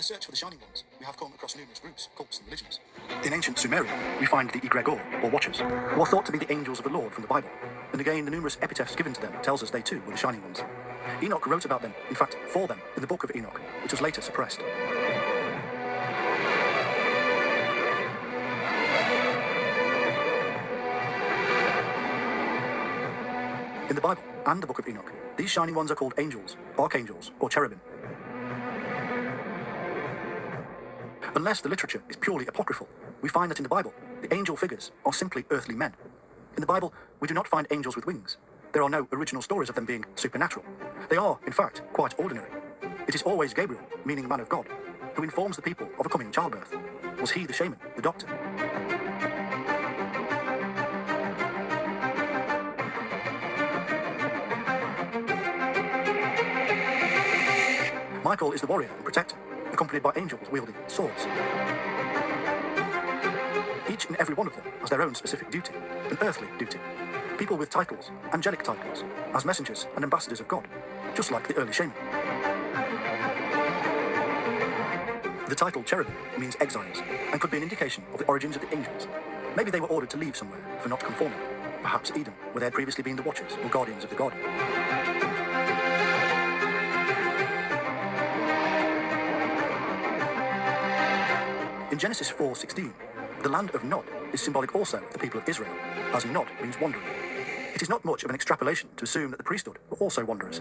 the search for the Shining Ones, we have come across numerous groups, cults and religions. In ancient Sumeria, we find the Egregor, or Watchers, who are thought to be the angels of the Lord from the Bible. And again, the numerous epitaphs given to them tells us they too were the Shining Ones. Enoch wrote about them, in fact, for them, in the book of Enoch, which was later suppressed. In the Bible and the book of Enoch, these Shining Ones are called angels, archangels, or cherubim. Unless the literature is purely apocryphal, we find that in the Bible, the angel figures are simply earthly men. In the Bible, we do not find angels with wings. There are no original stories of them being supernatural. They are, in fact, quite ordinary. It is always Gabriel, meaning man of God, who informs the people of a coming childbirth. Was he the shaman, the doctor? Michael is the warrior and protector, accompanied by angels wielding swords. Each and every one of them has their own specific duty, an earthly duty. People with titles, angelic titles, as messengers and ambassadors of God, just like the early shaman. The title cherubim means exiles, and could be an indication of the origins of the angels. Maybe they were ordered to leave somewhere for not conforming, perhaps Eden, where they had previously been the watchers or guardians of the God. In Genesis 4:16, the land of Nod is symbolic also of the people of Israel, as Nod means wandering. It is not much of an extrapolation to assume that the priesthood were also wanderers.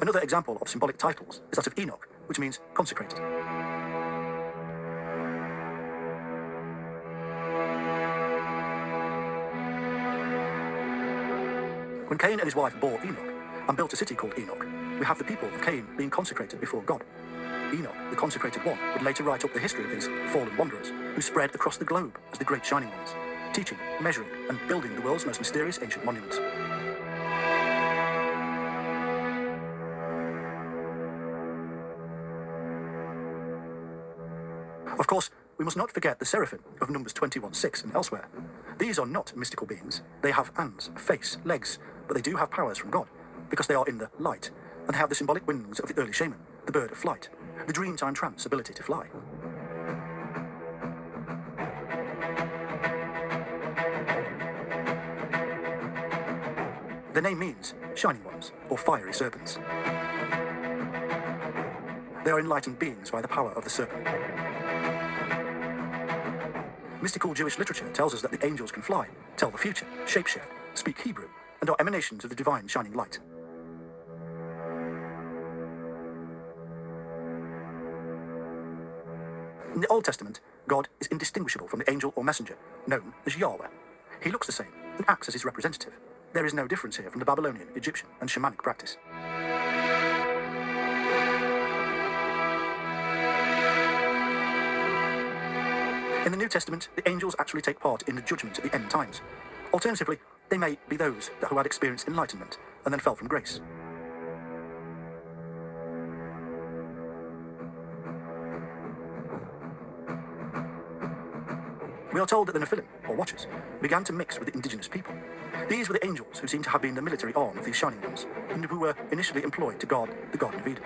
Another example of symbolic titles is that of Enoch, which means consecrated. When Cain and his wife bore Enoch and built a city called Enoch, we have the people of Cain being consecrated before God. Enoch, the consecrated one, would later write up the history of these fallen wanderers who spread across the globe as the great Shining Ones, teaching, measuring, and building the world's most mysterious ancient monuments. Of course, we must not forget the Seraphim of Numbers 21:6 and elsewhere. These are not mystical beings. They have hands, a face, legs, but they do have powers from God, because they are in the light, and have the symbolic wings of the early shaman, the bird of flight, the dreamtime trance ability to fly. Their name means Shining Ones, or fiery serpents. They are enlightened beings by the power of the serpent. Mystical Jewish literature tells us that the angels can fly, tell the future, shapeshift, speak Hebrew, and are emanations of the divine shining light. In the Old Testament, God is indistinguishable from the angel or messenger, known as Yahweh. He looks the same and acts as his representative. There is no difference here from the Babylonian, Egyptian, and shamanic practice. In the New Testament, the angels actually take part in the judgment at the end times. Alternatively, they may be those who had experienced enlightenment and then fell from grace. We are told that the Nephilim, or Watchers, began to mix with the indigenous people. These were the angels who seem to have been the military arm of these Shining Ones, and who were initially employed to guard the Garden of Eden.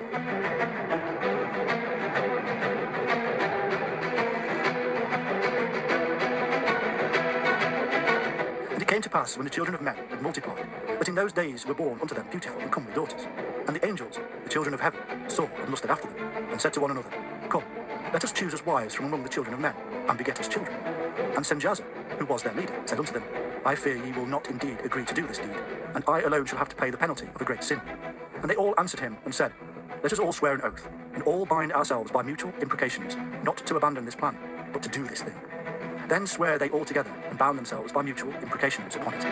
And it came to pass, when the children of men had multiplied, that in those days were born unto them beautiful and comely daughters. And the angels, the children of heaven, saw and lusted after them, and said to one another, Come, let us choose us wives from among the children of men, and beget us children. And Senjaza, who was their leader, said unto them, I fear ye will not indeed agree to do this deed, and I alone shall have to pay the penalty of a great sin. And they all answered him and said, Let us all swear an oath, and all bind ourselves by mutual imprecations, not to abandon this plan, but to do this thing. Then swear they all together, and bound themselves by mutual imprecations upon it.